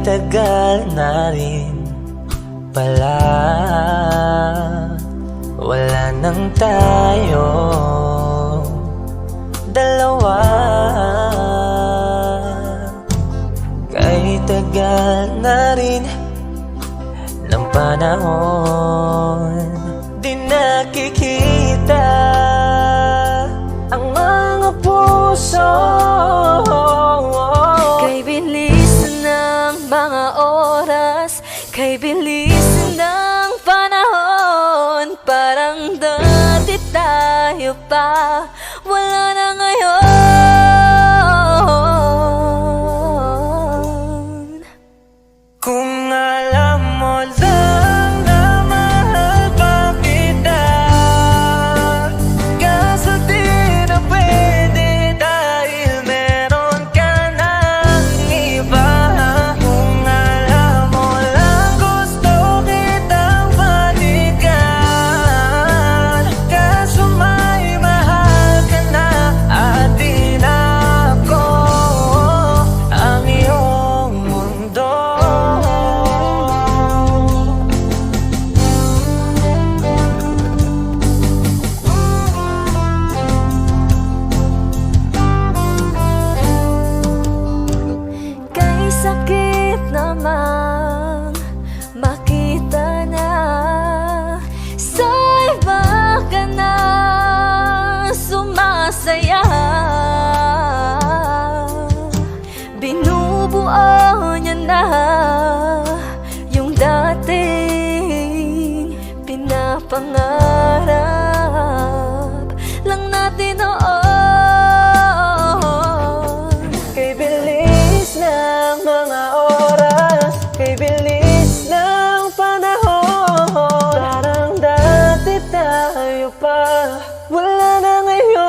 tagal na rin pala, wala nang tayo dalawa. Kay tagal na rin ng panahon, di nakikita ang mga puso. Kay bilis ng mga oras, kay bilis ng panahon, parang dati tayo pa, wala na ngayon. Kung alam mo lang na mahal pa kita, kaso di na pwede dahil meron ka ng iba. Kung alam mo lang gusto kitang balikan, kaso may mahal ka na at di na ako ang iyong mundo. Kay sakit namang makita na sa iba ka na sumasaya. Binubuo niya na yung dating pinapangarap lang natin noon. Kay bilis ng mga oras, kay bilis ng panahon, parang dati tayo pa, wala na ngayon.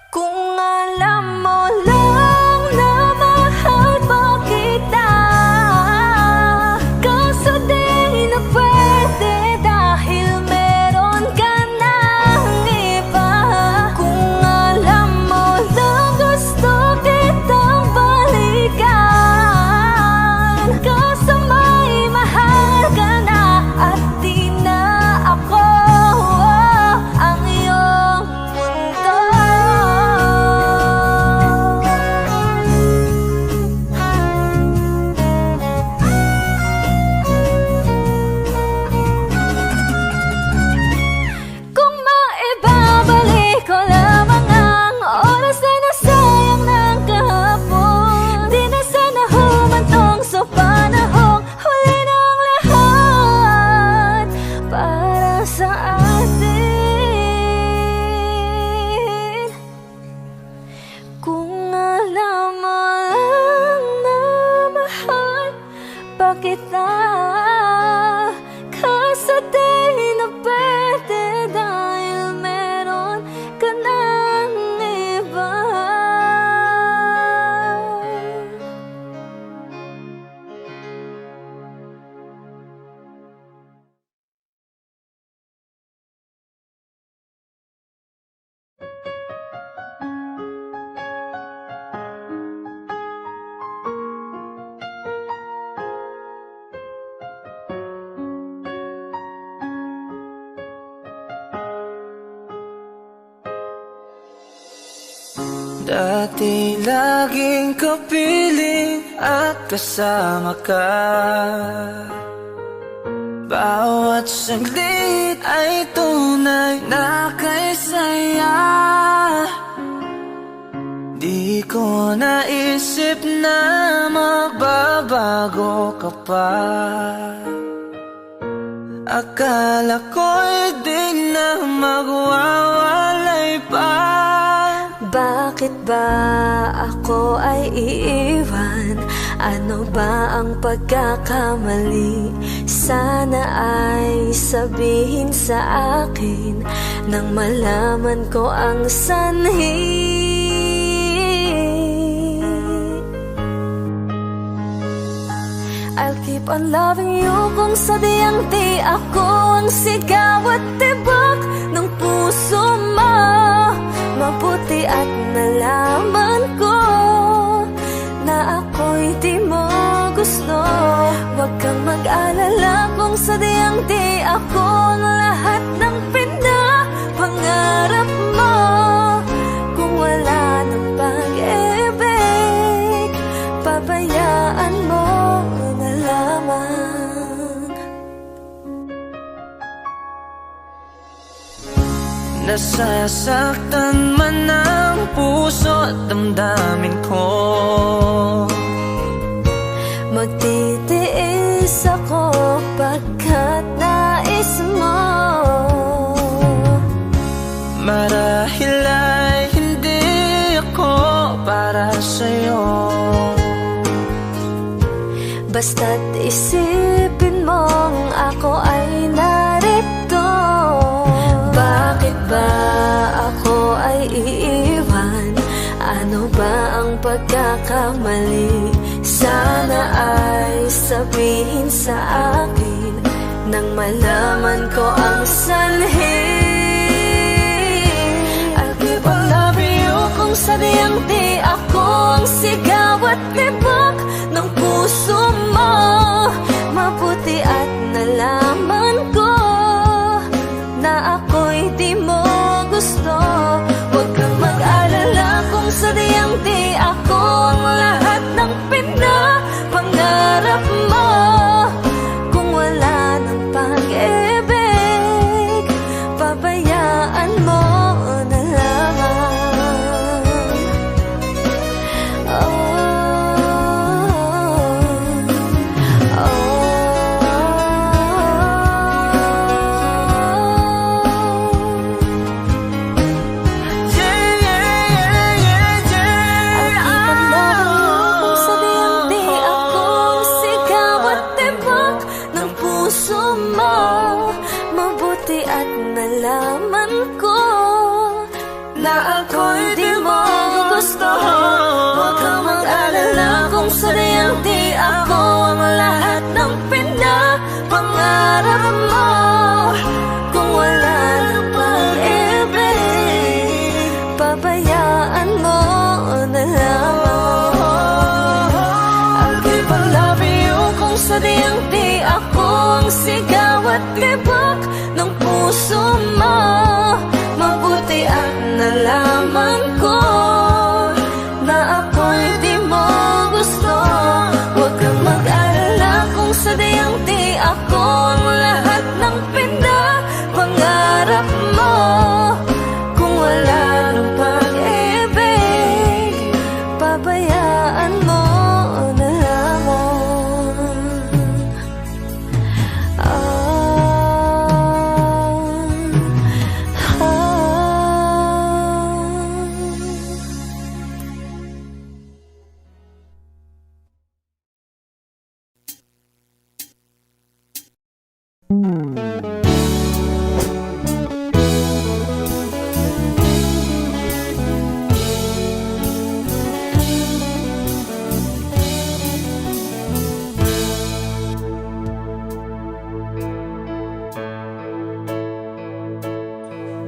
Kung alam mo lang na mahal pa kita, kaso di na pwede dahil meron ka ng iba. Kung alam mo lang gusto kitang balikan, kaso may mahal ka na at di na ako ang iyong mundo. Kung maibabalik ko lamang ang oras na nasayang ng kahapon, di na sana humantong sa panahong huli ng lahat para sa atin. Kung alam mo lang na mahal pa kita, kaso di na pwede dahil meron ka ng iba. Dati laging kapiling at kasama ka, bawat saglit ay tunay na kay saya. Di ko naisip na magbabago ka pa, akala ko'y di na magwawalay pa. Bakit ba ako ay iiwan? Ano ba ang pagkakamali? Sana ay sabihin sa akin nang malaman ko ang sanhi. I'll keep on loving you kung sadyang di ako ang sigaw at tibok ng puso mo. Mabuti at nalaman ko na ako'y di mo gusto. Huwag kang mag-alala kung sadyang di ako ang lahat ng pinapangarap mo. Kung wala ng pag-ibig, pabayaan mo na lamang. Nasasaktan man ang puso at damdamin ko, magtitiis ako pagkat nais mo. marahil ay hindi ako para sa'yo. Basta't isipin mong ako ay narito. Bakit ba ako ay iiwan? Ano ba ang pagkakamali? Sana ay sabihin sa akin nang malaman ko ang sanhi. I'll keep on loving you kung sadyang di ako ang sigaw at tibok ng puso mo. Mabuti at nalaman ko na ako'y di mo gusto. Huwag kang mag-alala kung sadyang di ako ang lahat ng pinapangarap mo. Kung wala ng pag-ibig, pabayaan mo na lamang. Mabuti at nalaman ko na ako'y di mo gusto. Huwag kang mag-alala kung sadyang di ako ang lahat ng pinapangarap mo. Kung wala ng pag-ibig, pabayaan mo na lamang. I'll keep on loving you kung sadyang di ako ang sigaw at tibok ng puso mo. Mabuti at nalaman ko na ako'y di mo gusto. Huwag kang mag-alala kung sadyang di ako ang lahat ng pinapangarap mo. Kung wala ng pag-ibig, pabayaan mo na lamang.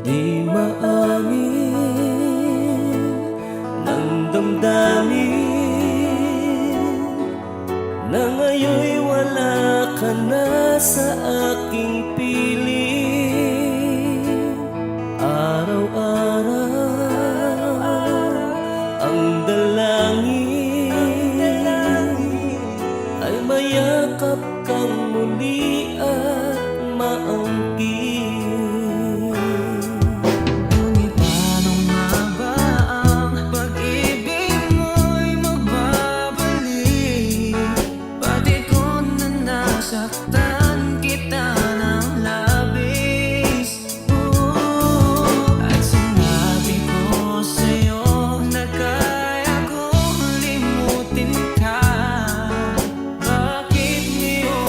Di maamin ng damdamin na ngayon'y wala ka na sa aking piling. Araw-araw ang dalangin ay mayakap kang muli at maangkin. Saktan kita ng labis, at sinabi ko sa'yo na kaya kong limutin ka. Bakit ngayon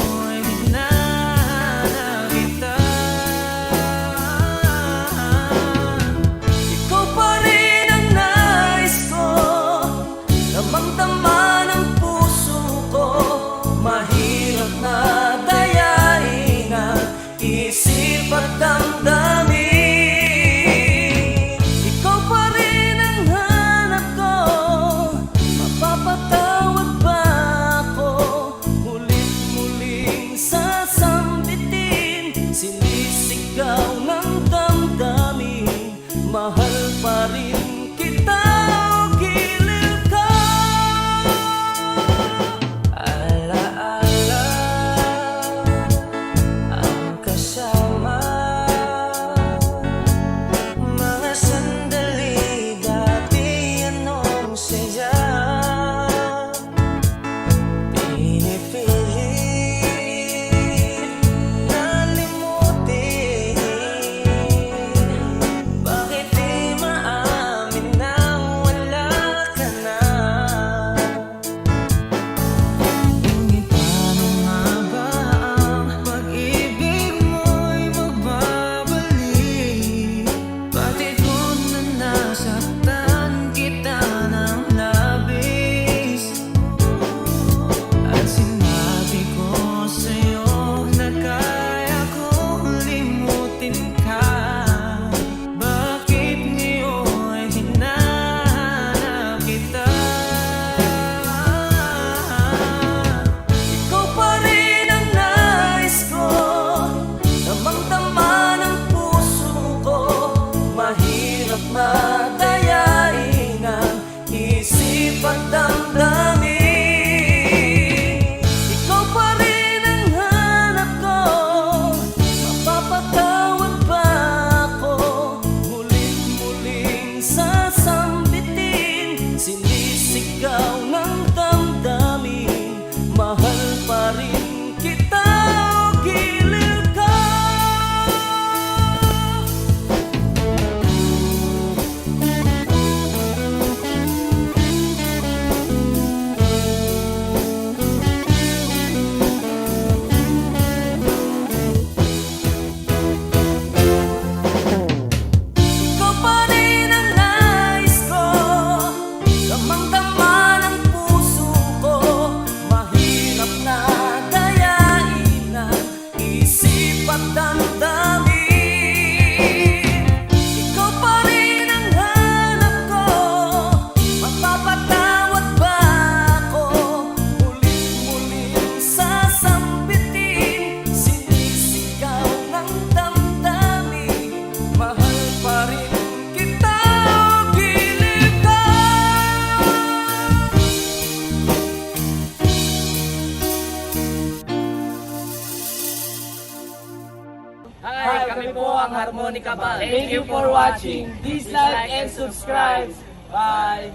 Kami po ang Harmonica Band. Thank you for watching. Please like and subscribe. Bye!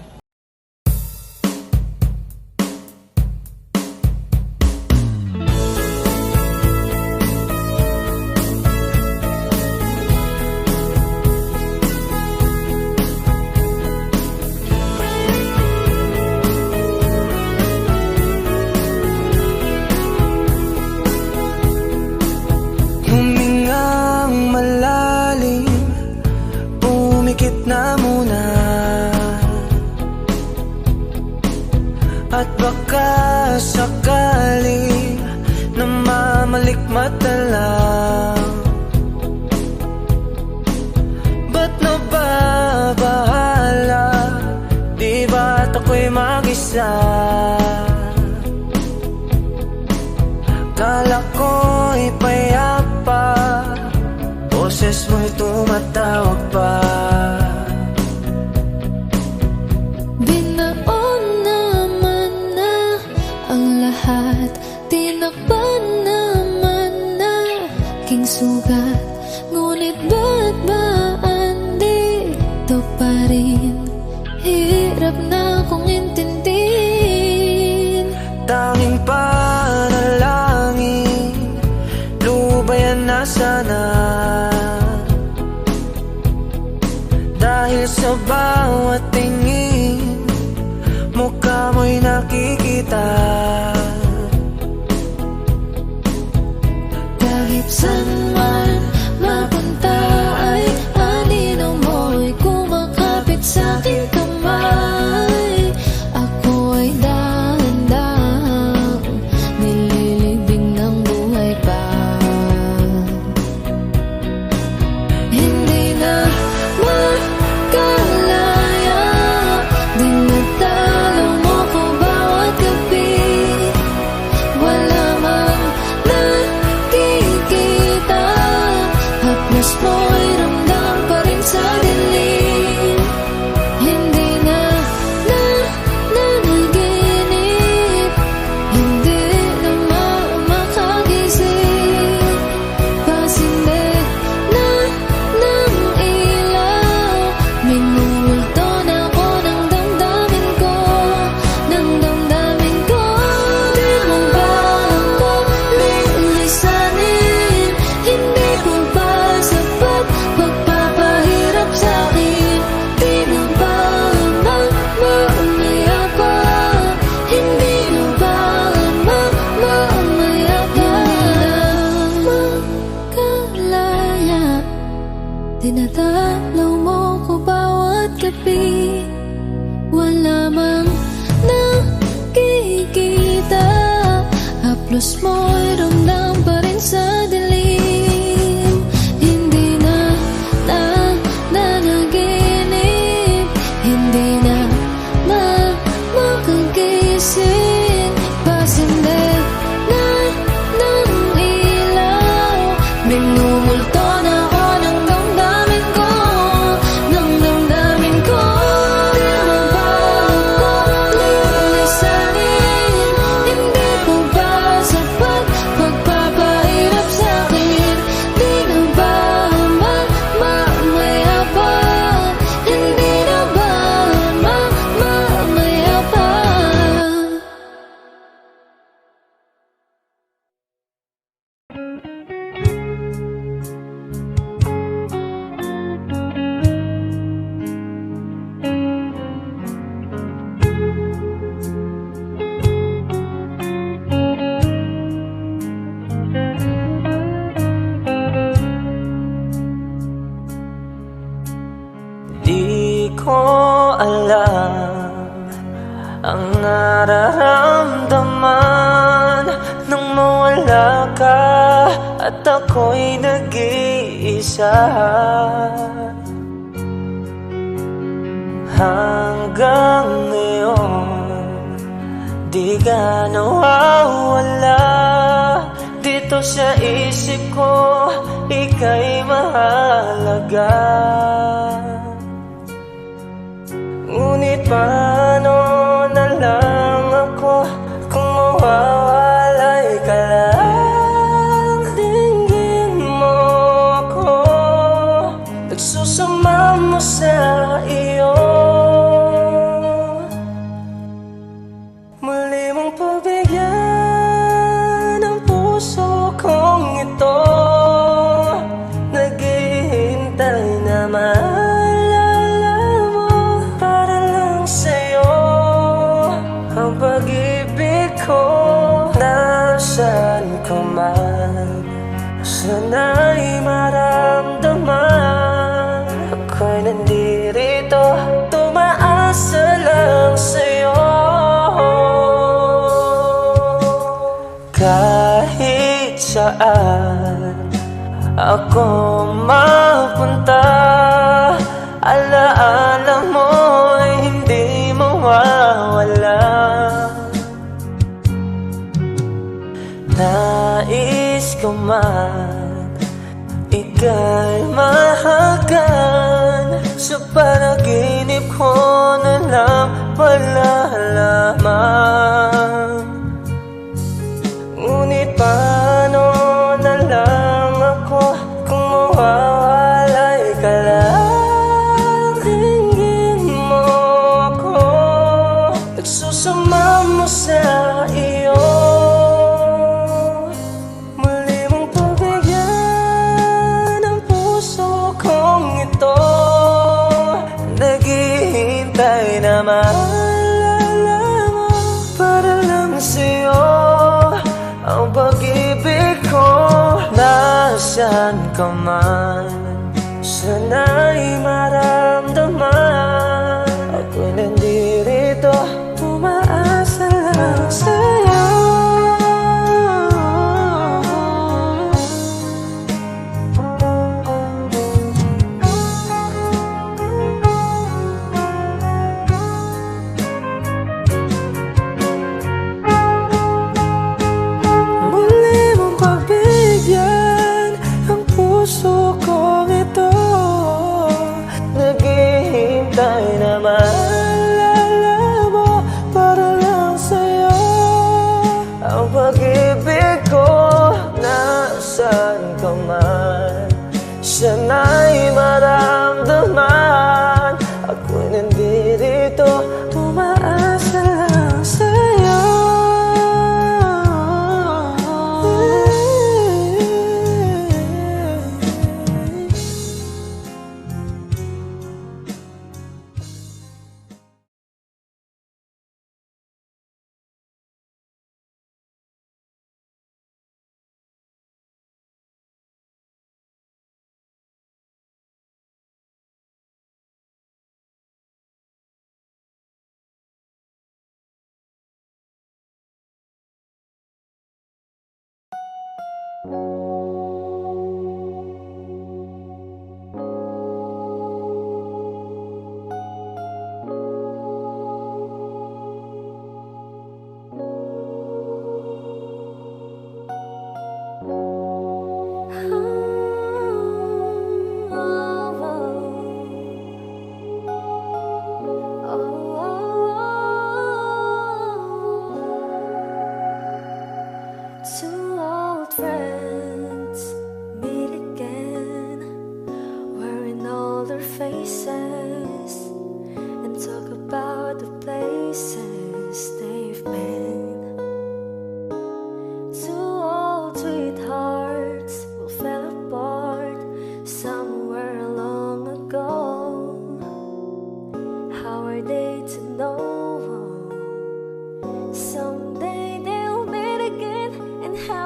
Humingang malalim, pumikit na muna. At baka sakali namamalikmata lang. Ba't nababahala? Di ba't ako'y mag-isa? Kala ko'y payapa, boses mo'y tumatawag pa. Binaon naman na ang lahat, tinakpan naman na king sugat. Ngunit ba't ba andito pa rin? Hirap na kong intindihin. Tanging panalangin, lubayan na sana. Dahil sa bawat tingin, mukha mo'y nakikita. Kahit saan man mapunta ay anino mo'y kumakapit sa aking kamay. Ako ay dahan-dahang nililibing ng buhay pa. Hindi na makalaya, dinadalaw mo ko bawat gabi. Wala mang nakikita, haplos mo'y ramdam pa rin sa dilim. Hindi na nanaginip, hindi na makagising. Pasinde na ng ilaw, minumulto na ako ng damdamin ko, ng damdamin ko. Di mo ba ako lilisanin? Hindi ko ba sapat pagpapahirap sa'kin? Di na ba mamamaya pa? Hindi na ba mamamaya pa? Makalaya, dinadalaw mo ko bawat gabi. Wala mang nakikita, haplos mo'y ramdam pa rin sa dilim. Hindi na nanaginip, hindi na makagising. Pasinde na ng ilaw, minumulto na ako ng damdamin ko, ng damdamin ko. Di mo ba ako lilisanin? Hindi ko ba sapat pagpapahirap sa'kin? Di na ba mamamaya pa? Hindi na ba mamamaya pa? Di ko alam ang nararamdaman nang mawala ka at ako'y nag-iisa. Hanggang ngayon, di ka nawawala dito sa isip ko, ika'y mahalaga. Ngunit paano na lang ako kung mawawalay ka lang? Dinggin mo ako. ko man, sana'y maramdaman. Ako'y nandirito, tumaasa lang sa'yo. Kahit saan ako mapunta, alaala mo'y hindi mawawala. Nais ko man ika'y mahagan, sa panaginip ko na lang malalaman. Ngunit paano na lang ako kung mawawalay ka lang? Tingin mo ako, nagsusama mo sa iyo. Muli mong pagbigyan ang puso kong ito. Naghihintay na maalala mo para lang sa'yo. Ang pag-ibig ko, nasaan ka man, sana'y maramdaman. Ako'y nandirito, tumaasa lang sa'yo. Naghihintay na maalala mo para lang sa'yo. Ang pag-ibig ko, nasaan ka man, sana'y maramdaman. Ako'y nandirito, tumaasa lang sa'yo. Two old friends meet again, wearing older faces, and talk about the places they've been. Two old sweethearts who fell apart somewhere long ago. How are they to know? Someday they'll meet again and have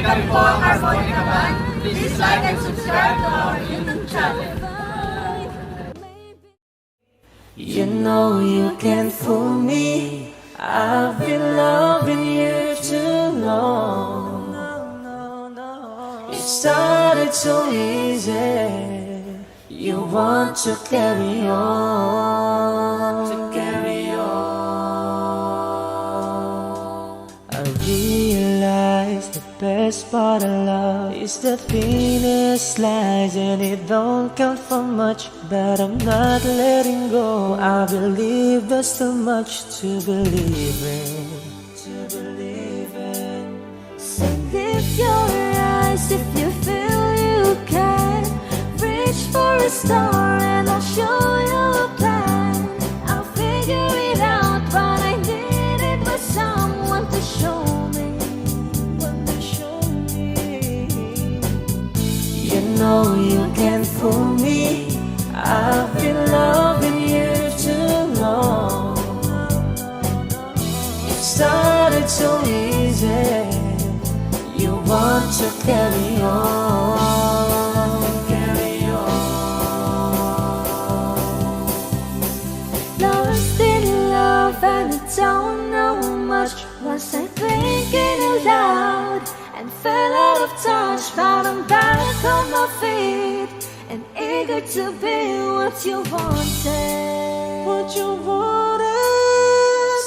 kami po ang Harmonica Band. Please like and subscribe to our YouTube channel. You know you can't fool me. I've been loving you too long. It started so easy. You want to carry on, I realize the best part of love is the thinnest slice, and it don't count for much, but I'm not letting go. I believe there's too much to believe in. So lift your eyes if you feel you can. Reach for a star and I'll show you a plan. I'll figure it out, but I needed was someone to show me. You know you can't fool me. I've been loving you too long. It started so easy. You want to carry on, Lost in love and I don't know much. Was I thinking aloud and fell out of touch? But I'm back on my feet and eager to be what you wanted.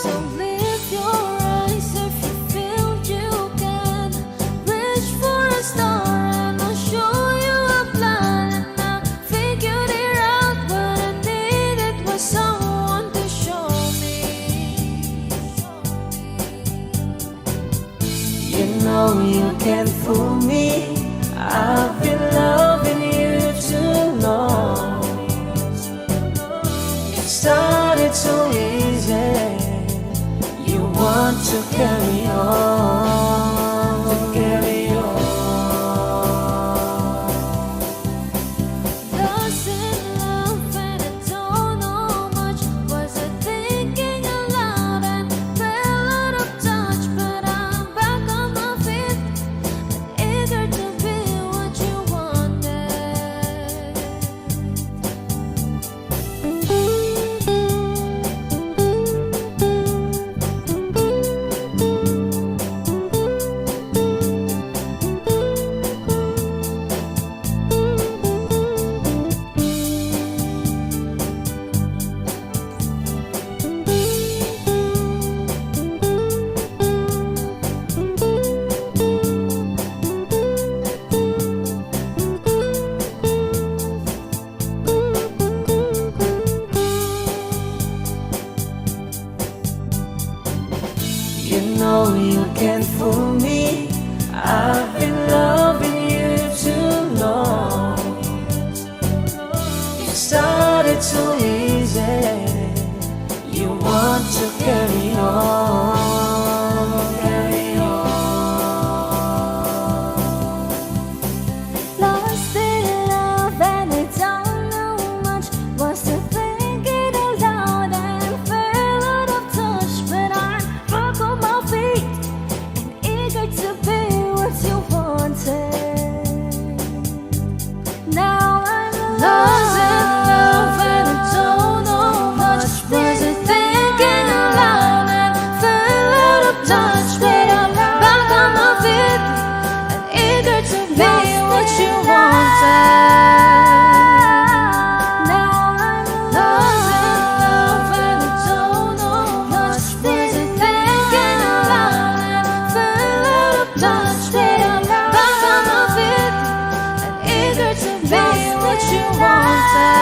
So lift your eyes if you feel you can. Reach for a star and I'll show you a plan. And I figured it out, but I needed was someone to show me. You know you can't fool me. I've been loving you too long. It started so easy. You want to carry on, Lost in love and I don't know much. Was I thinking aloud and fell out of touch? But I'm back on my feet and eager to be what you You know you can't fool me. I've been loving you too long. It started so easy. You want to carry on, Lost in love and I don't know much. Was I thinking aloud and fell out of touch? But I'm back on my feet and eager to be what you wanted. Now I'm lost in love and I don't know much. Was I thinking aloud and fell out of touch? But I'm back on my feet and eager to be what you wanted. Now I'm lost in love and I don't know much. Was I thinking aloud and fell out of touch? But I'm back on my feet and eager to be what you wanted.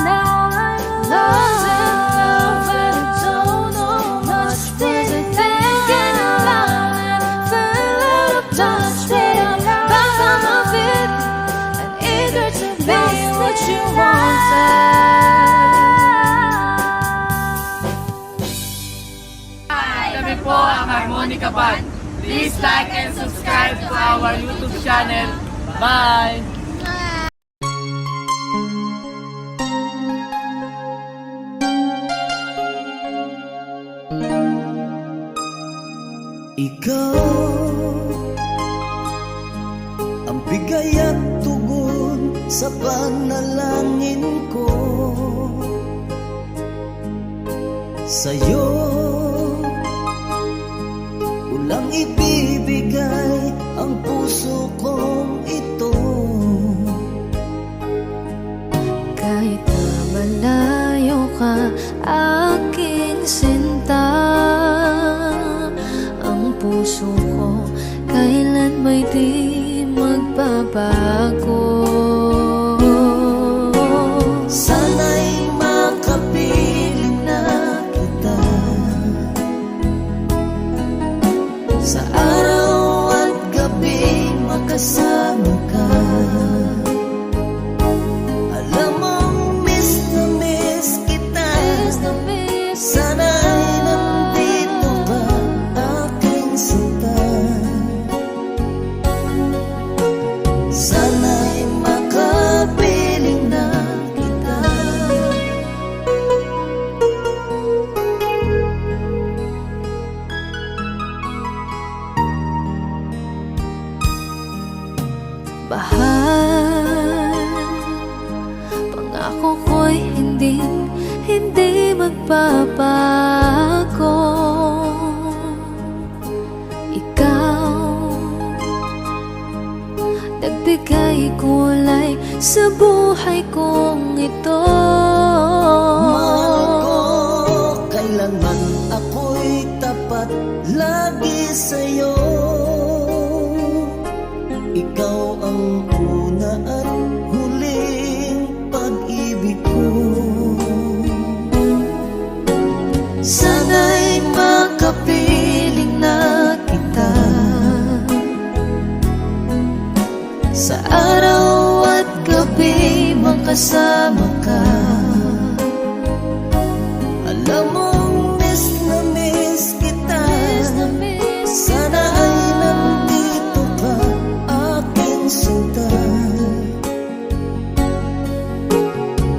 Now I'm lost in love and I don't know much. Was I thinking aloud and fell out of touch? But I'm back on my feet and eager to be what you wanted. Kami po ang Harmonica Band. Please like and subscribe to our YouTube channel. Bye! Ikaw ang bigay at tugon sa panalangin ko. Sa'yo ulang ibibigay ang puso kong ito. Kahit na malayo ka, aking sinta, ang puso ko kailan may di magbabago. Sana'y makapiling na kita sa araw at gabi, makasama ka. Alam mong miss na miss kita. Sana'y nandito ka, aking sinta. Sana'y makapiling na kita. Mahal, pangako ko'y hindi magbabago. Ikaw, nagbigay kulay sa buhay kong ito. Mahal ko, kailanman ako'y tapat lagi sa'yo. Ikaw ang una at huling pag-ibig ko. Sana'y makapiling na kita sa araw at gabi, makasama ka. Alam mong miss na miss kita. Sana ay nandito ka, aking sinta.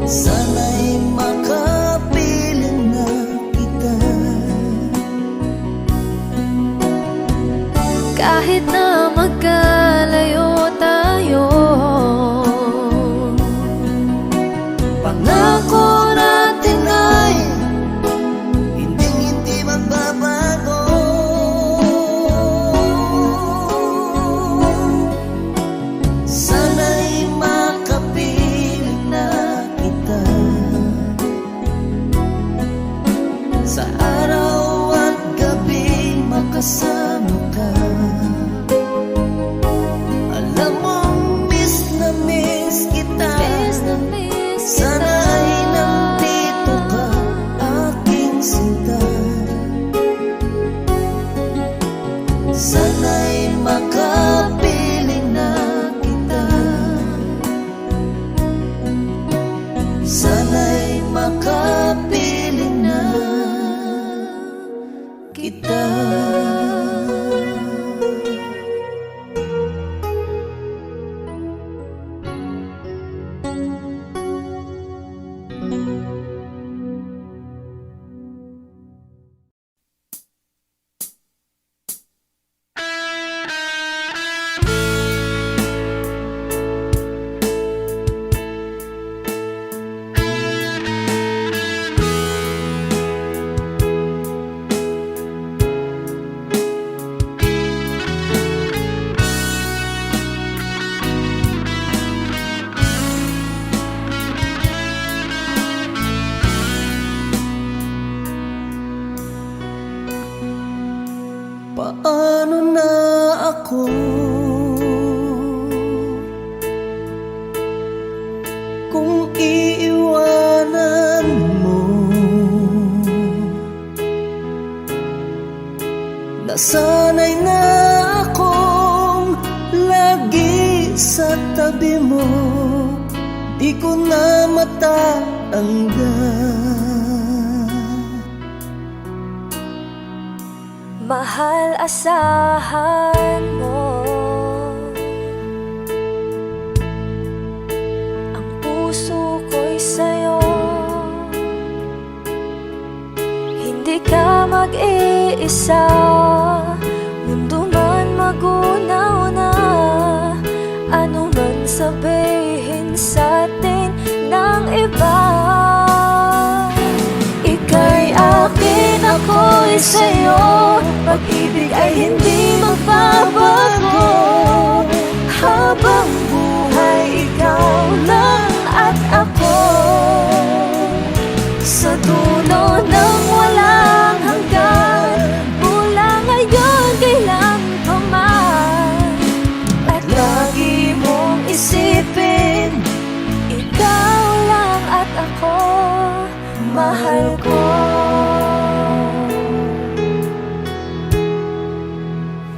Sana'y makapiling na kita. Kahit na magkalayo tayo, Pangako natin ay hindi magbabago. Sana'y makapiling na kita sa araw at gabi, makasama ka. Alam mong miss na miss kita. Sana'y nandito ka, aking sinta. Sana'y makapiling na kita. Sana'y makapiling na kita. Paano na ako kung iiwanan mo? Nasanay na akong lagi sa tabi mo, di ko na matanggal. mahal, asahan mo. Ang puso ko'y sa'yo, hindi ka mag-iisa. sa atin ng iba. Ika'y akin, ako'y sa'yo, pag-ibig ay hindi magbabago. Habang buhay, ikaw lang at ako, sa dulo ng walang hanggan, mula ngayon kailan pa man. At lagi mong isipin, ikaw lang at ako, mahal ko.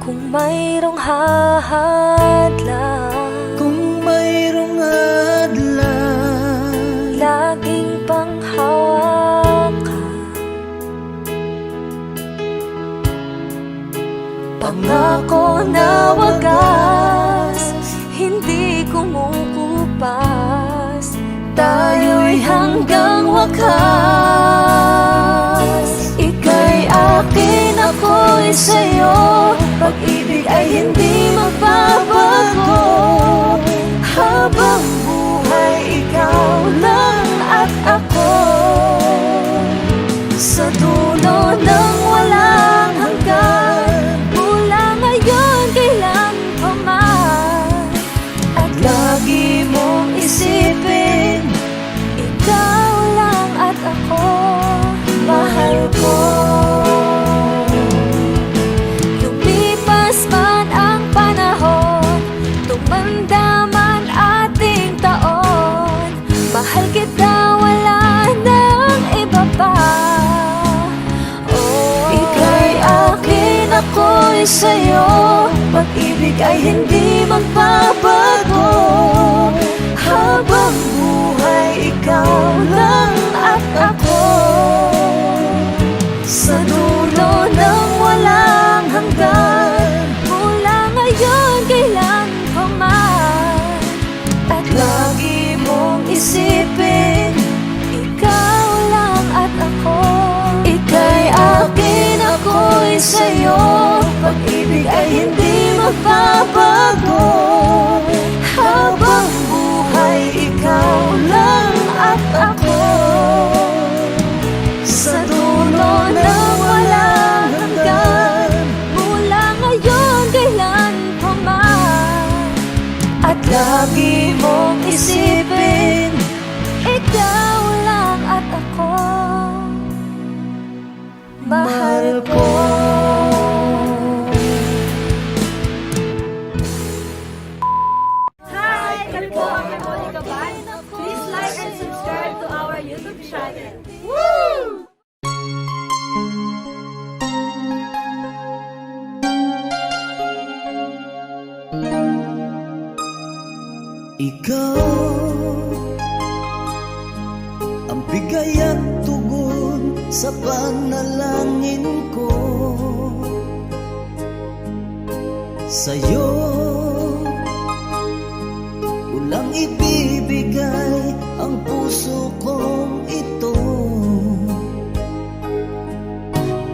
Kung mayroong hahadlang, Kung mayroong adlang, laging panghawakan, pangako na wagas, hindi kumukupas, tayo'y hanggang wakas. Ika'y akin, ako'y sa'yo, pag-ibig ay hindi magbabago. Habang buhay, ikaw lang at ako, sa dulo ng walang hanggan, mula ngayon kailan pa man. At lagi mong isipin, ikaw lang at ako, mahal ko. Lumipas man ang panahon, tumanda man ating taon, mahal kita, wala nang iba pa. Oh, ika'y akin, ako'y sa'yo, pag-ibig ay hindi magbabago. Habang buhay, ikaw lang at ako, sa dulo ng walang hanggan, mula ngayon kailan pa man. At lagi mong isipin, ikaw lang at ako. Ika'y akin, ako'y sa'yo, pag-ibig ay hindi magbabago. Habang buhay, ikaw lang at ako, sa dulo ng walang hanggan, mula ngayon kailan pa man. At lagi mong isipin, ikaw lang at ako, mahal ko. Hi! Kami po ang Monica Ban. Please like and subscribe to our YouTube channel. Woo! ikaw ang bigay at tugon sa panalangin ko. Sa'yo ulang ibibigay ang puso kong ito.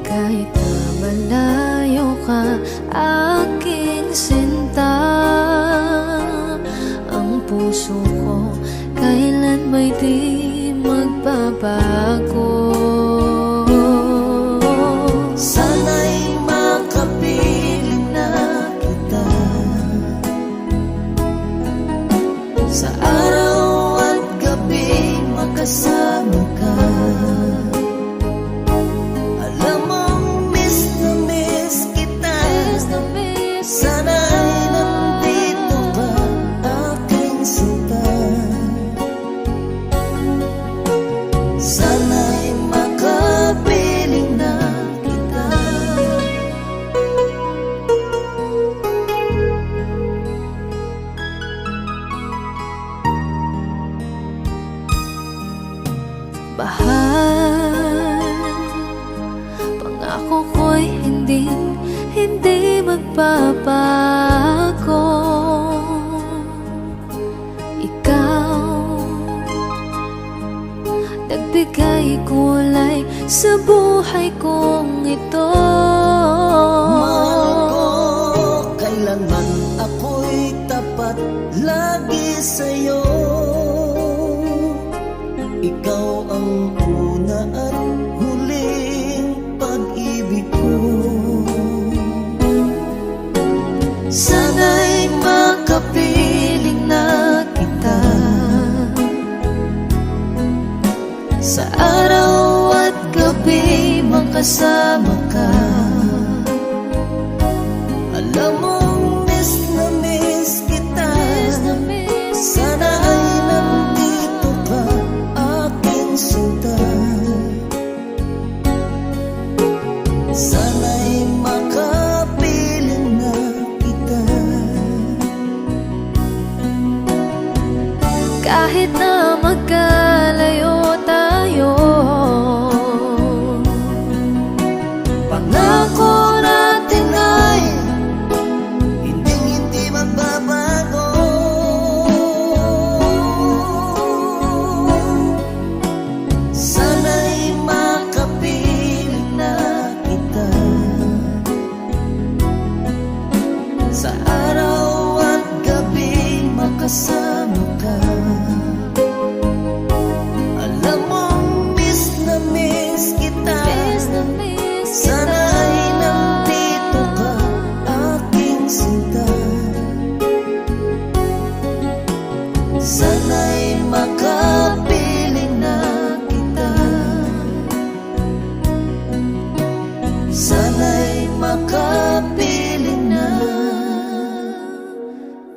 Kahit na malayo ka, aking sinta, ang puso ko kailan may di magbabago. Sana'y makapiling na kita sa araw at gabi, makasama ka. Alam mong miss na miss kita, sana'y nandito ka, aking sinta. Sana'y makapiling na kita. Bahal, pangako ko'y hindi magbabago. Ikaw, nagbigay kulay sa buhay kong ito. Mahal ko, kailanman ako'y tapat lagi sa'yo. sana'y makapiling na kita. Sa araw at gabi makasama ka. Alam mong miss na miss kita. Sana ay nandito ka, aking sinta. Sana'y makapiling na kita. Kahit na magkalayo tayo, Pangako natin ay hindi magbabago. Sana'y makapiling na kita. Sa araw at gabi makasama ka. Alam mong miss na miss kita. Sana ay nandito ka, aking sinta. Sana'y makapiling na kita. Sana'y makapiling na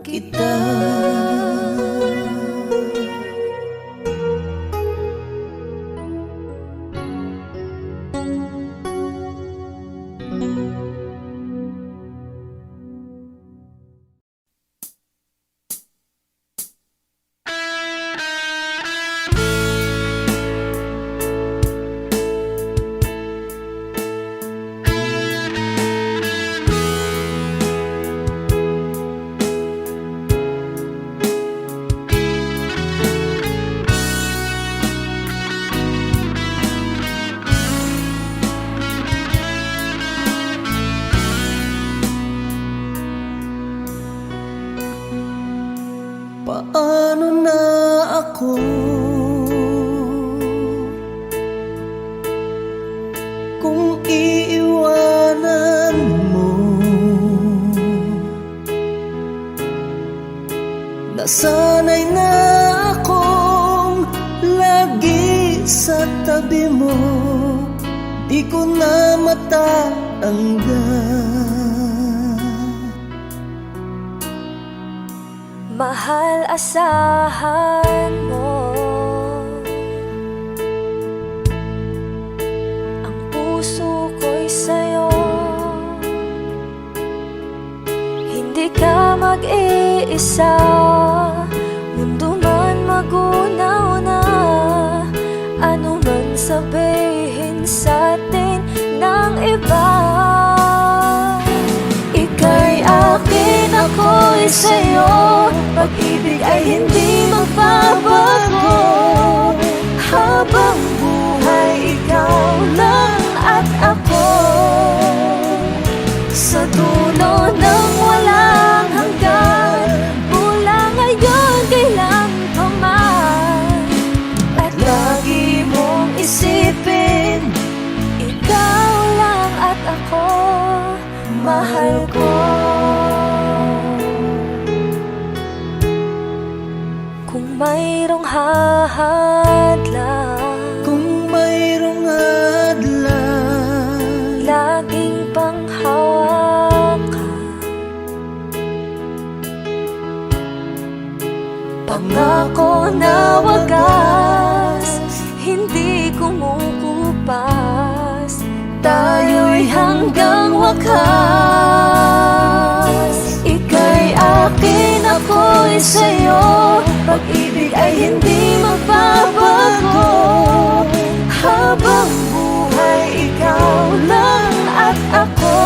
kita. Paano na ako kung iiwanan mo? Nasanay na akong lagi sa tabi mo, di ko na matatanggal. mahal, asahan mo. Ang puso ko'y sa'yo. Hindi ka mag-iisa, mundo man magunaw na. Ano man sabihin sa'tin ng iba, ika'y akin, ako'y sa'yo. Pag-ibig ay hindi magbabago. Habang buhay, ikaw lang at ako. Sa dulo ng walang hanggan, mula ngayon kailan pa man. At lagi mong isipin, ikaw lang at ako, mahal ko. Kung mayroong hahadlang, Kung mayroong hadlang, laging panghawakan. Pangako na wagas, hindi kumukupas. Tayo'y hanggang wakas. Ika'y akin, ako'y sa'yo. Pag-ibig ay hindi magbabago. Habang buhay, ikaw lang at ako.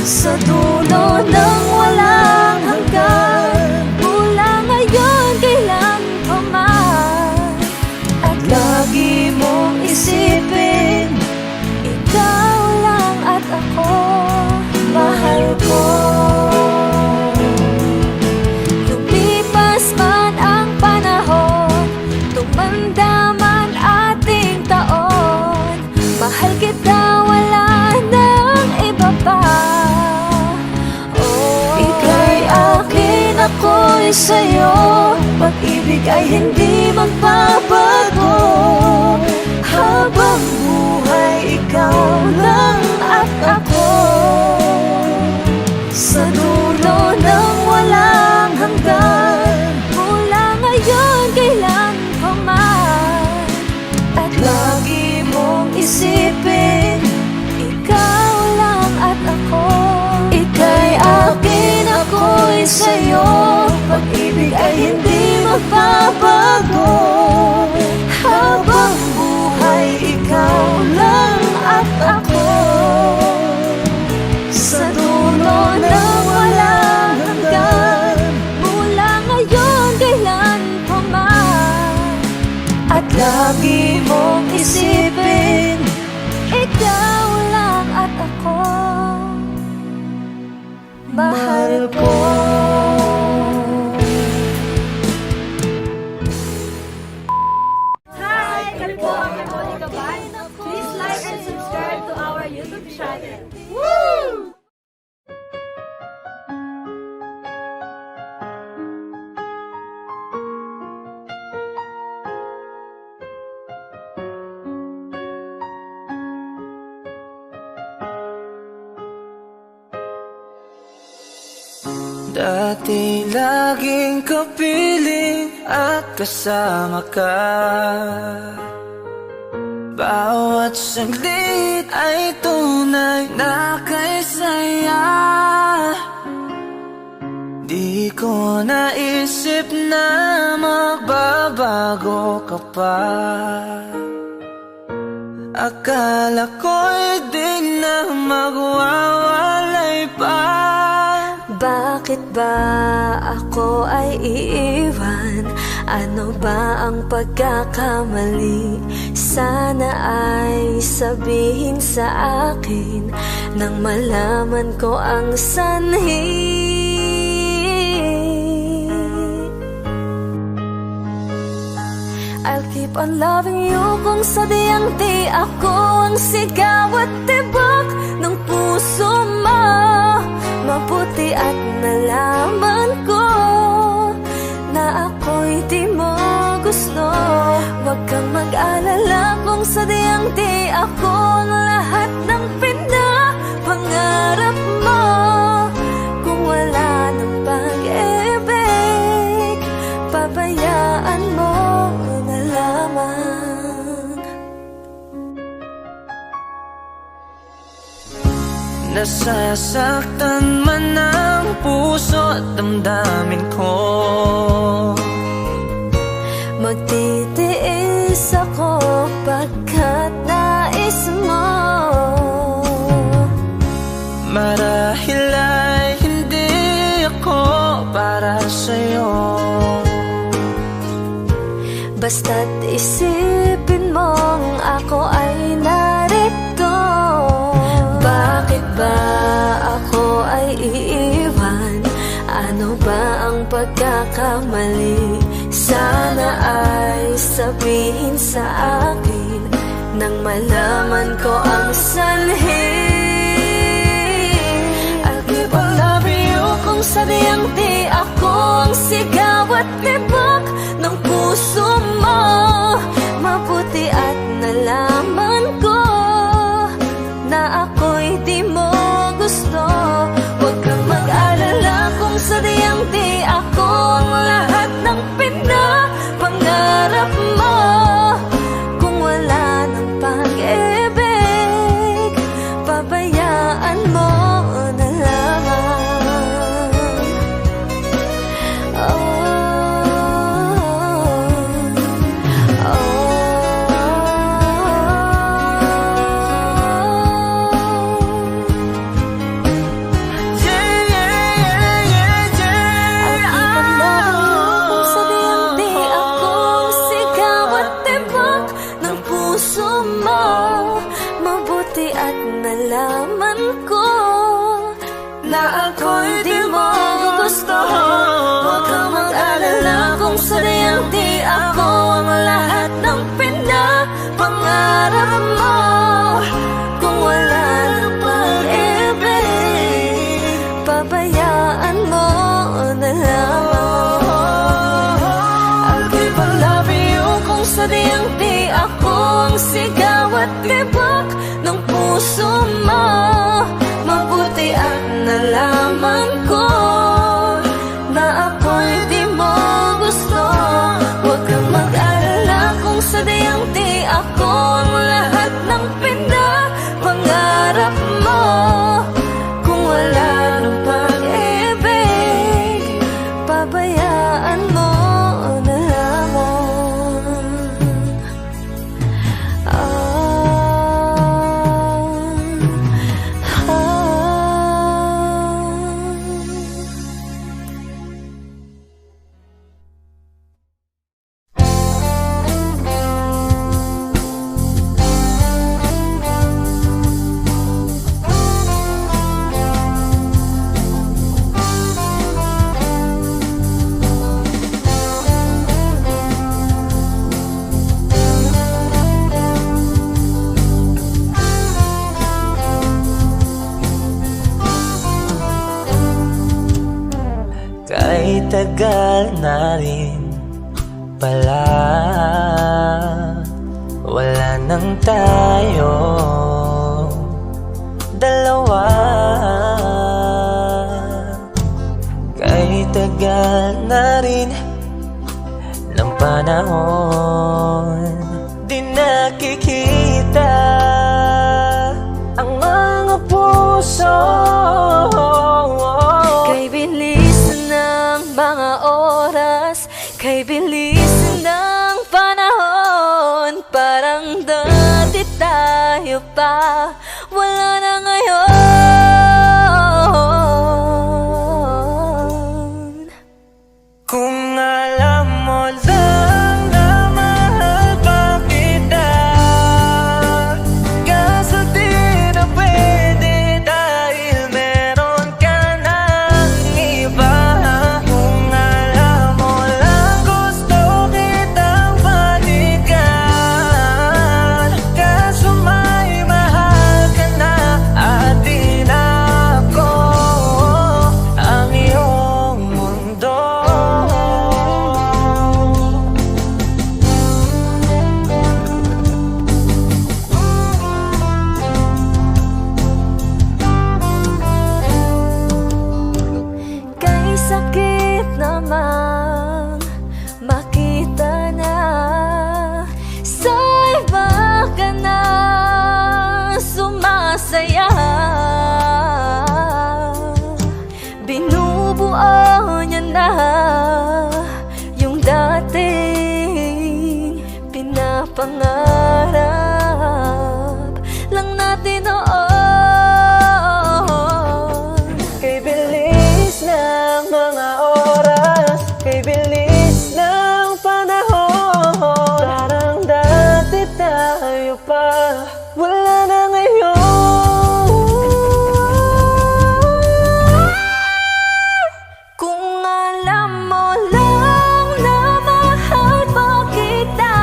Sa dulo ng walang hanggan, mula ngayon kailan pa man. At lagi mong isipin, ikaw lang at ako, mahal ko. Lumipas man ang ako'y sa'yo, pag-ibig ay hindi magbabago. Habang buhay, ikaw lang at ako. Sa dulo ng walang hanggan, mula ngayon kailan pa man. At lagi mong isipin, ikaw lang at ako. Ika'y akin, ako'y sa'yo, pag-ibig ay hindi magbabago. Habang buhay, ikaw lang at ako. Sa dulo ng walang hanggan, mula ngayon kailan pa man. At lagi mong isipin, ikaw lang at ako. Mahal ko. Hi! Kami po ang Monica Ban. Please like and subscribe to our YouTube channel. Woo! Dati laging kapiling at kasama ka. Bawat saglit ay tunay na kay saya. Di ko naisip na magbabago ka pa. Akala ko'y di na magwawalay pa. Bakit ba ako ay iiwan? Ano ba ang pagkakamali? Sana ay sabihin sa akin nang malaman ko ang sanhi. I'll keep on loving you kung sadyang di ako ang sigaw at tibok ng puso mo. Mabuti at nalaman ko na ako'y di mo gusto. Huwag kang mag-alala kung sadyang di ako ang lahat ng pinapangarap mo. Kung wala ng pag-ibig, pabayaan mo na lamang. Nasasaktan man ang puso at damdamin ko. Magtitiis ako pagkat nais mo. Marahil ay hindi ako para sa'yo. Basta't isipin mong ako ay narito. Bakit ba ako ay iiwan? Ano ba ang pagkakamali? Sana ay sabihin sa akin nang malaman ko ang sanhi. I'll keep on loving you kung sadyang di ako ang sigaw at tibok ng puso mo. Mabuti at nalaman ko na ako'y di mo gusto. Huwag kang mag-alala kung sadyang di ako ang lahat ng pinapangarap mo. Kung wala ng pag-ibig, pabayaan mo na lamang. Oh, mabuti at nalaman ko na ako'y di mo gusto. Huwag kang mag-alala kung sadyang di ako ang lahat ng pinapangarap mo. Kung wala ng pag-ibig, pabayaan mo na lamang. puso mo. Mabuti at nalaman ko na ako'y di mo gusto. Huwag kang mag-alala kung sadyang di ako ang lahat ng pinapangarap mo. Kung wala ng pag-ibig, pabayaan mo na lamang. Kahit tagal na rin pala, wala nang tayo dalawa. Kahit tagal na rin ng panahon, di nakikita ang mga puso. Kay bilis ng mga oras, kay bilis ng panahon, parang dati tayo pa, wala na ngayon. Kung alam mo lang na mahal pa kita, kaso di na pwede dahil meron ka ng iba. Kung alam mo lang gusto kitang balikan, kaso may mahal ka na at di na ako ang iyong mundo. Kay sakit namang makita na sa iba ka na sumasaya. Binubuo niya na yung dating pinapangarap lang natin noon. Kay bilis ng mga oras, kay bilis ng panahon, parang dati tayo pa, wala na ngayon. Kung alam mo lang na mahal pa kita,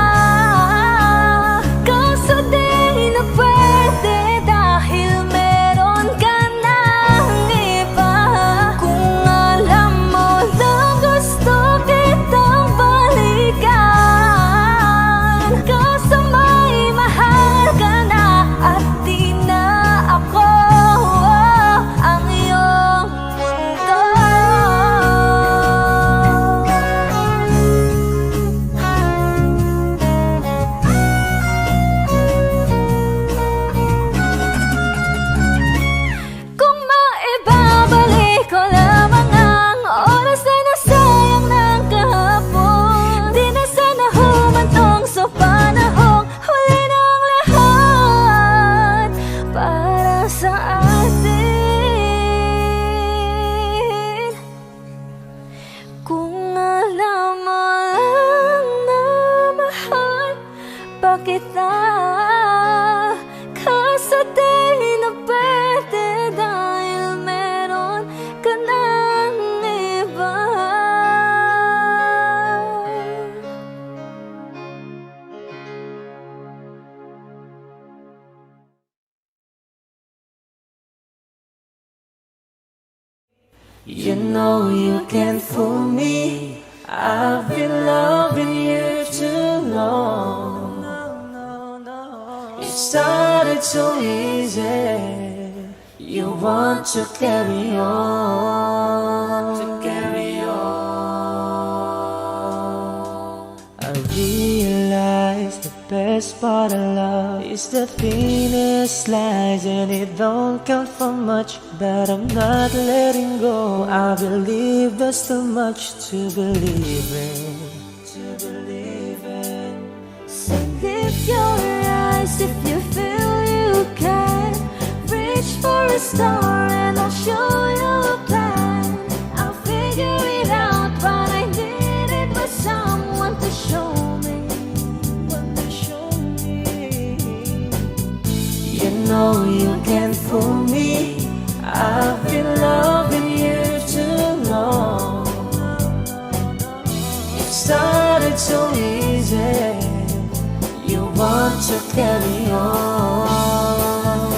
kaso di na pwede dahil meron ka ng iba. Kung alam mo lang gusto kitang balikan, kaso may mahal ka na at di na ako ang iyong mundo. Kung maibabalik ko lamang ang oras na nasayang ng kahapon, di na sana humantong sa panahong huli ng lahat para sa atin. Kung alam mo lang na mahal pa kita, kaso di na pwede dahil meron ka ng iba. You know you can't fool me, I've been loving you too long. You started so easy. You want to carry on, I realize the best part of love is the thinnest slice, and it don't count for much, but I'm not letting go. I believe there's too much to believe in. So lift your eyes if you feel you can. Reach for a star and I'll show you a plan. I'll figure it out, but I needed was someone to show me. You know you can't fool me. I've been loving you too long. It started so easy. You want to carry on,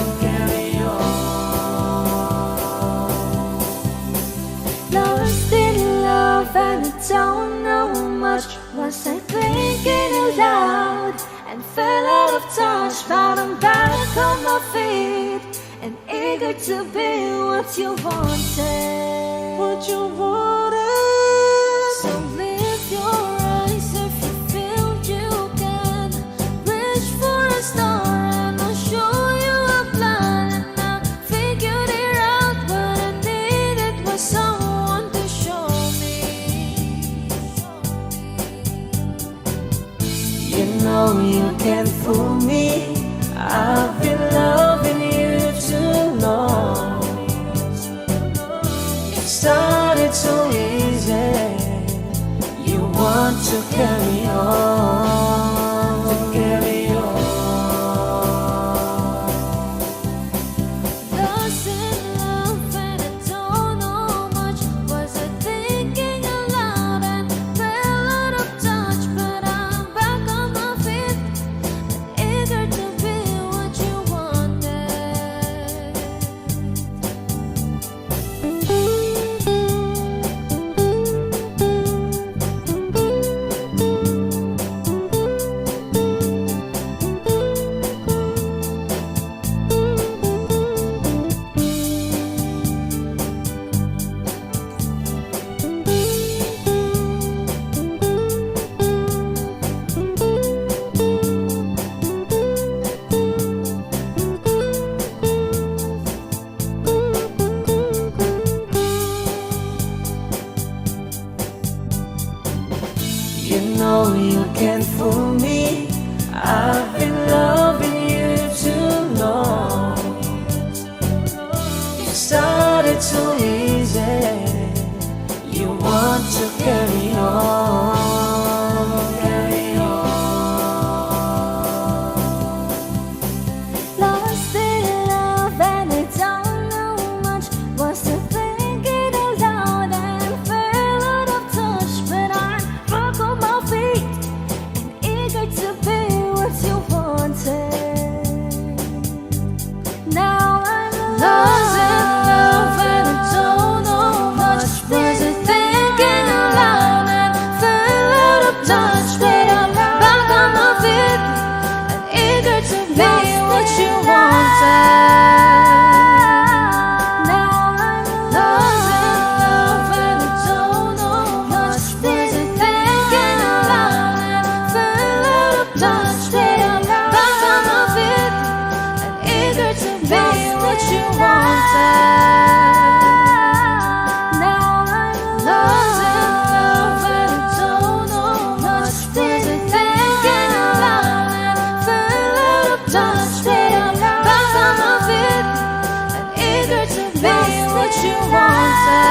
Lost in love and I don't know much. Was I thinking aloud and fell out of touch? But I'm back on my feet and eager to be what you wanted. So lift your eyes if you feel you can. Reach for a star and I'll show you a plan. And I figured it out, but I needed was someone to show me. You know you can't fool me. I've been loving you too long. It started so easy. You want to carry on, Lost in love and I don't know much. Was I thinking aloud and fell out of touch? But I'm back on my feet and eager to be what you wanted. You know you can't fool me. I've been loving you too long. It started so easy. You want to carry on, Lost in love and I don't know much. Was I thinking aloud and fell out of touch? But I'm back on my feet and eager to be what you wanted. Now I'm lost in love and I don't know much. Was I thinking aloud and fell out of touch? But I'm back on my feet and eager to be what you wanted. Now I'm lost in love and I don't know much. Was I thinking aloud and fell out of touch? But I'm back on my feet and eager to be what you wanted. Now I'm lost in love and I don't know much. Was I thinking aloud and fell out of touch? But I'm back on my feet and eager to be what you wanted.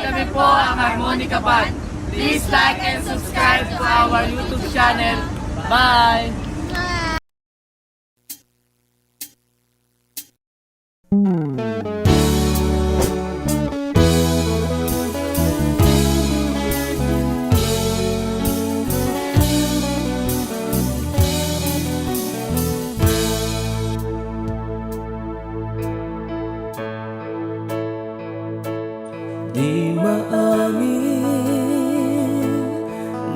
Kami po ang Harmonica Band. Please like and subscribe to our YouTube channel. Bye! Di maamin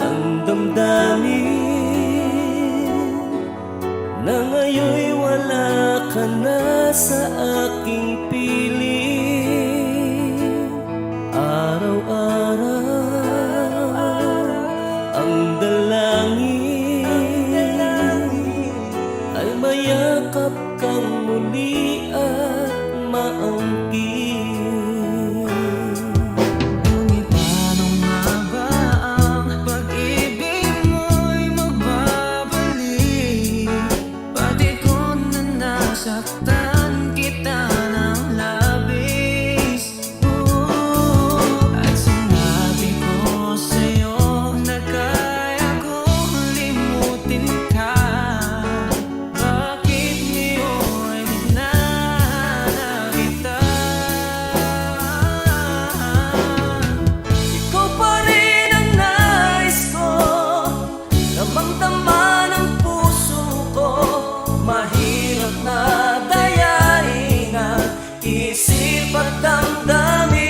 ng damdamin na ngayon'y wala ka na sa aking piling. Araw-araw ang dalangin ay mayakap kang muli at maangkin. Ngunit paano nga ba ang pag-ibig mo'y magbabalik? Pati ko na nasaktan kita ng labis. At sinabi ko sa'yo na kaya kong limutin ka. Bakit ngayon hinahanap kita? Ikaw pa rin ang nais ko, damang-dama ng puso ko. Mahirap na dayain ang isip at damdamin.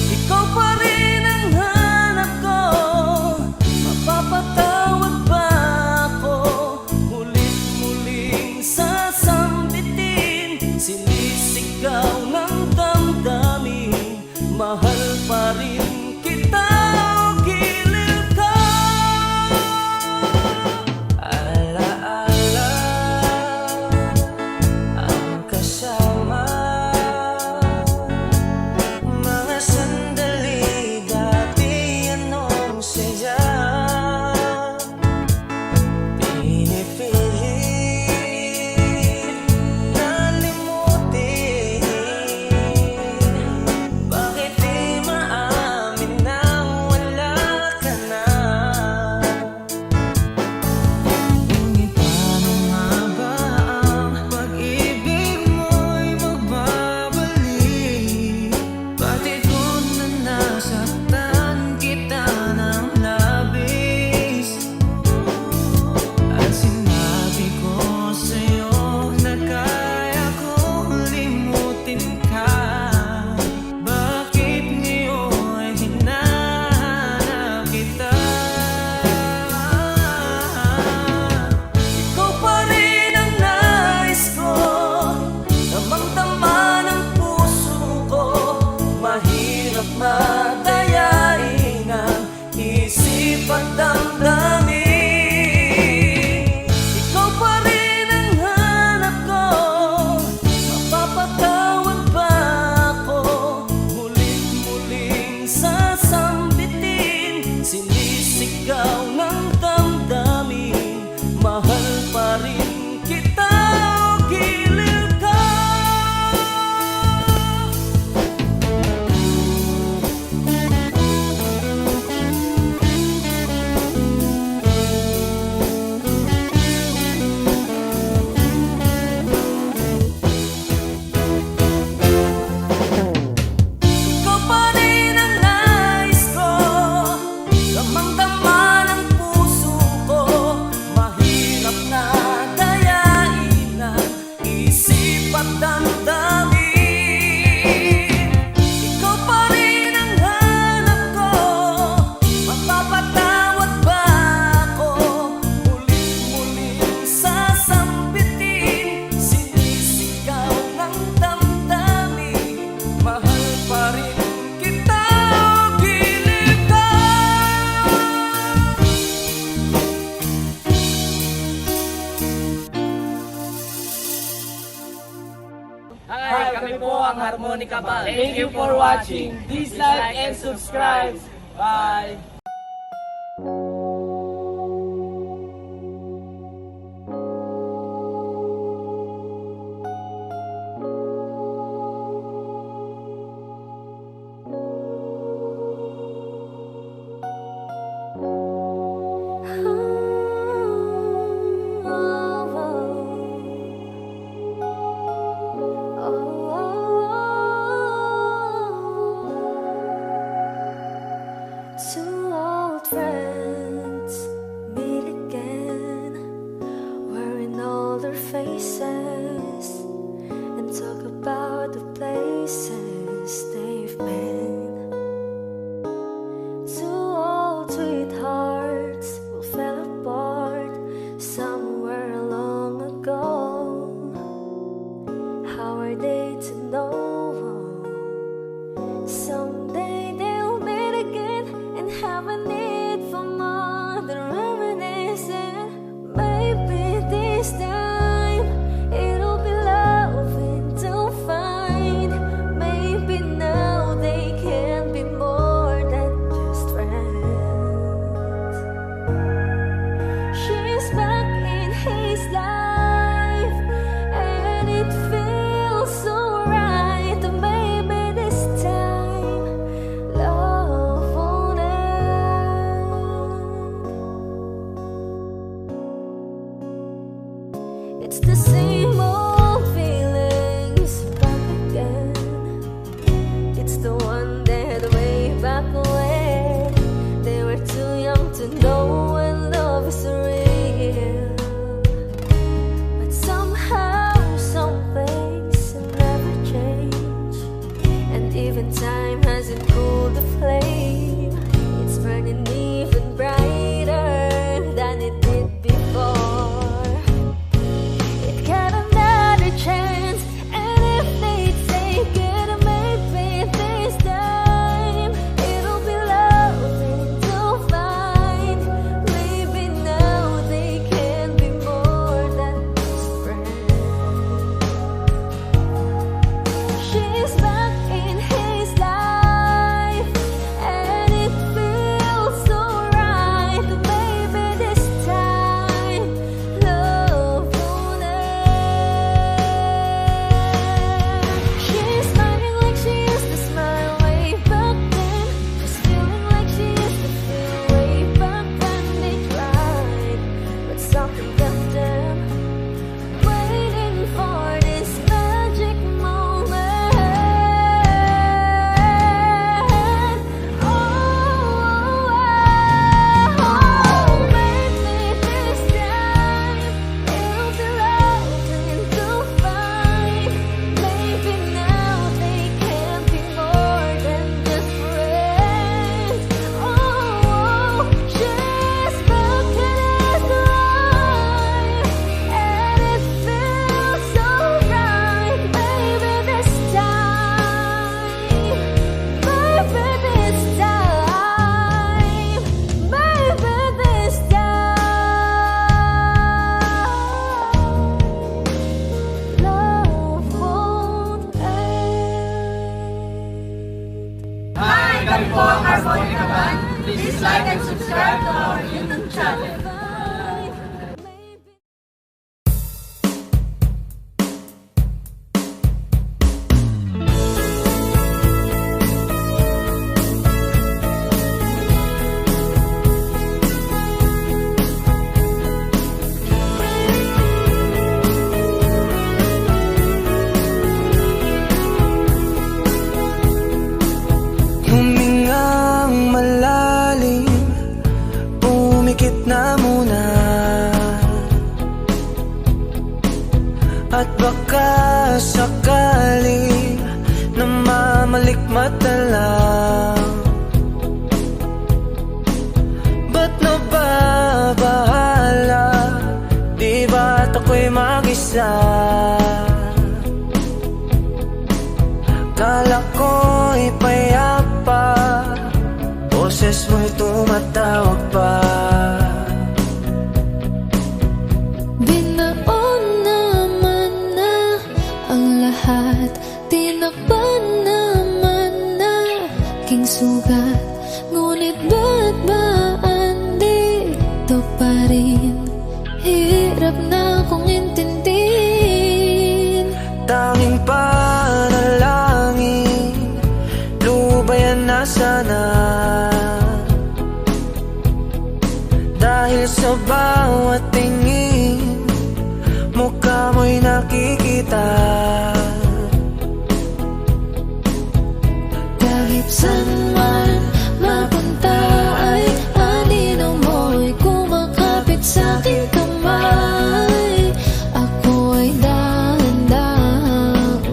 Ikaw pa rin ang hanap ko, mapapatawad ba ako? Mulit-muling sasambitin, sinisigaw ng damdamin. Mahal pa rin kita o giliw ka. Alaala ang kasama, mga sandali dati anong saya. Pinipilit na limutin. Bakit di maamin na wala ka na? Ngunit paano nga ba ang pag-ibig mo'y magbabalik? Pati ko na nasaktan kita ng labis. At sinabi ko sa'yo na kaya kong limutin ka. Bakit ngayon hinahanap kita? Ikaw pa rin ang nais ko, damang-dama ng puso ko. Mahirap madayain ang isip at damdamin. Ikaw pa rin ang hanap ko, mapapatawad ba ako? Mulit-muling sasambitin, sinisigaw ng damdamin. Mahal pa rin kita o giliw ka. Ikaw pa rin ang nais ko, damang-dama ng puso ko. Mahirap na dayain ang isip at damdamin. Ikaw pa rin ang hanap ko, mapapatawad ba ako? Mulit-muling sasambitin, sinisigaw ng damdamin. Mahal pa rin kita o giliw ka. Hi, kami po ang Harmonica Band. Thank you for watching. Please like and subscribe. Bye! Two old friends meet again, wearing older faces, and talk about the places they've been. Too old to need to know. Someday they'll meet again and have a need for more than reminiscing. Maybe this time it'll be loving to find. Maybe now they can be more than just friends. She's back in his life, and it feels so right. Maybe this time love won't end. It's the same old feelings back again. It's the one that way back when they were too young to know when love is real. But somehow some things never change, and even time hasn't cooled the flame. It's burning even brighter than it did before. It got another chance, and if they take it, maybe this time it'll be loving to find. Maybe now they can be more than just friends. She's back in his life, and it feels so right. Maybe this time love won't end. She's smiling like she used to smile way back then. She's feeling like she used to feel way back when they tried, but something kept them waiting for this magic moment. Maybe this time it'll be loving to find. Maybe now they can be more than just friends. She's back in his life, and it feels so right. Maybe this time, maybe this time, maybe this time, love won't end. Hi! Kami po ang Harmonica Band. Please like and subscribe to our YouTube channel. Humingang malalim, pumikit na muna, at baka sakali namamalikmata lang. Ba't nababahala? Di ba't ako'y mag-isa? Kala ko'y payapa, boses mo'y tumatawag pa. Binaon naman na ang lahat, tinakpan naman na king sugat. Ngunit ba't ba andito pa rin? Hirap na kong intindihin. Tanging panalangin, lubayan na sana. Dahil sa bawat tingin, mukha mo'y nakikita. Kahit saan man mapunta ay anino mo'y kumakapit sa'king kamay. Ako ay dahan-dahang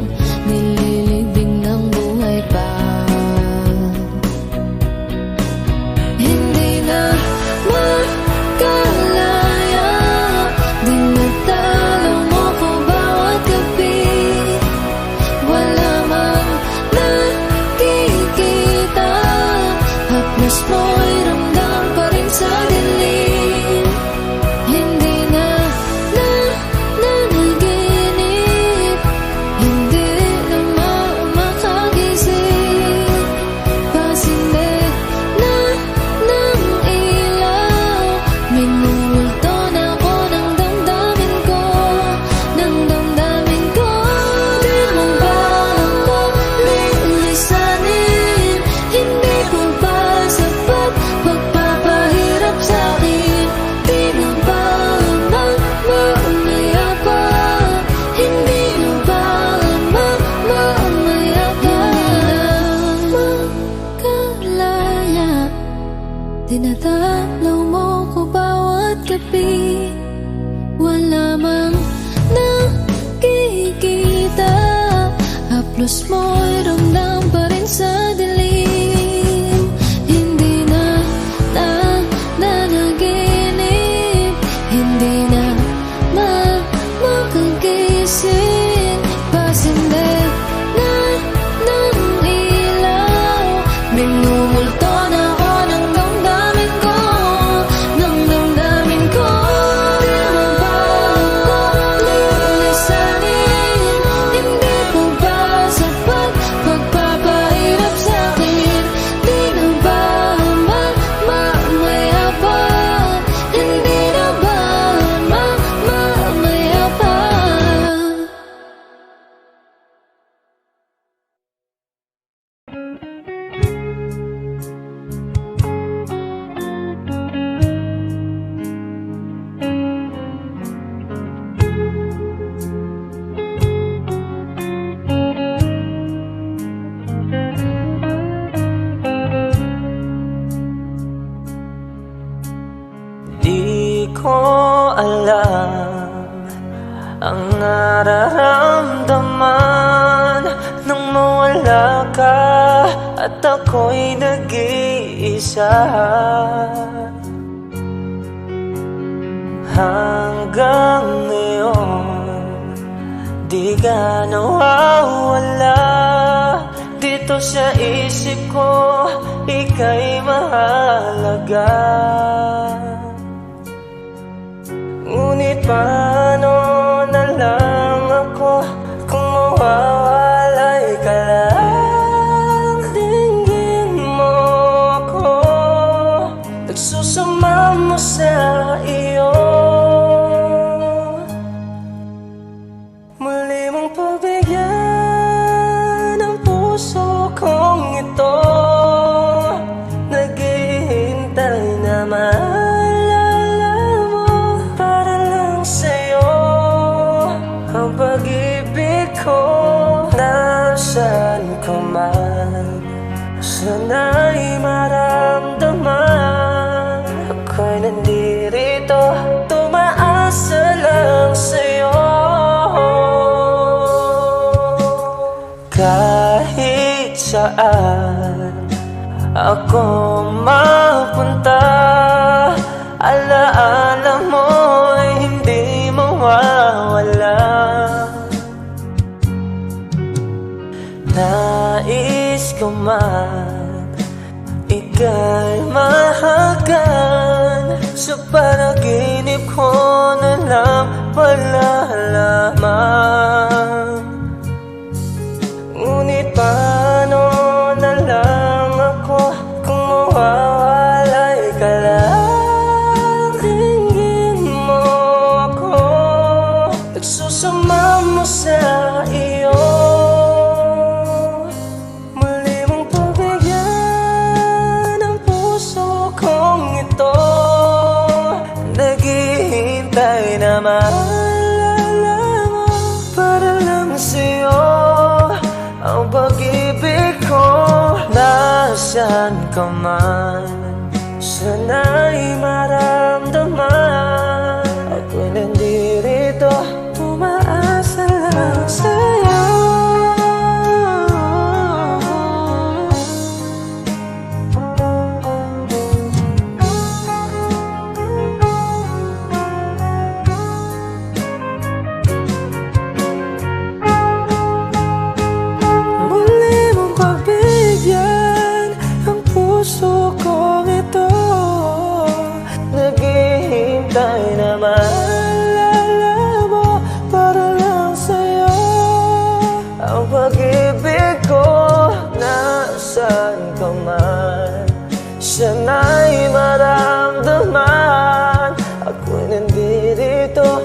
nililibing ng buhay pa. Hindi na makalaya, dinadalaw mo ko bawat gabi. kilos mo'y ramdam pa rin sa dilim. Hindi na nanaginip, hindi na makagising. Pasindig na ng ilaw, minumulto na ako ng damdamin ko, ng damdamin ko. Di mo ba ako lilisanin? Hindi ko ba sapat pagpapahirap sa'kin? Di na ba mamaya pa? Hindi na ba mamaya pa? Di ko alam ang nararamdaman nang mawala ka at ako'y nag-iisa. Hanggang ngayon, di ka nawawala dito sa isip ko, ika'y mahalaga. Ngunit paano na lang ako kung mawawalay ka lang? Dinggin mo ako, nagsusama mo sa iyo. Muli mong pagbigyan ang puso kong ito, naghihintay na maalala mo para lang sa'yo. Ang pag-ibig ko nasaan ka man, sana'y maramdaman. Ako'y nandirito, tumaasa lang sa'yo. Kahit saan ako mapunta, alaala mo'y hindi mawawala. Nais ko man ika'y mahagan, sa panaginip ko na lang malalaman. Ngunit paano na lang ako kung mawawalay ka lang? Dinggin mo ako, nagsusama mo sa iyo. Muli mong pagbigyan ang puso kong ito, naghihintay na maalala mo para lang sa'yo. Ang pag-ibig ko nasaan ka man, sana'y maramdaman. Ako'y nandirito, tumaasa lang sa'yo. Naghihintay na maalala mo para lang sa'yo. Ang pag-ibig ko nasaan ka man, sana'y maramdaman. Ako'y nandirito,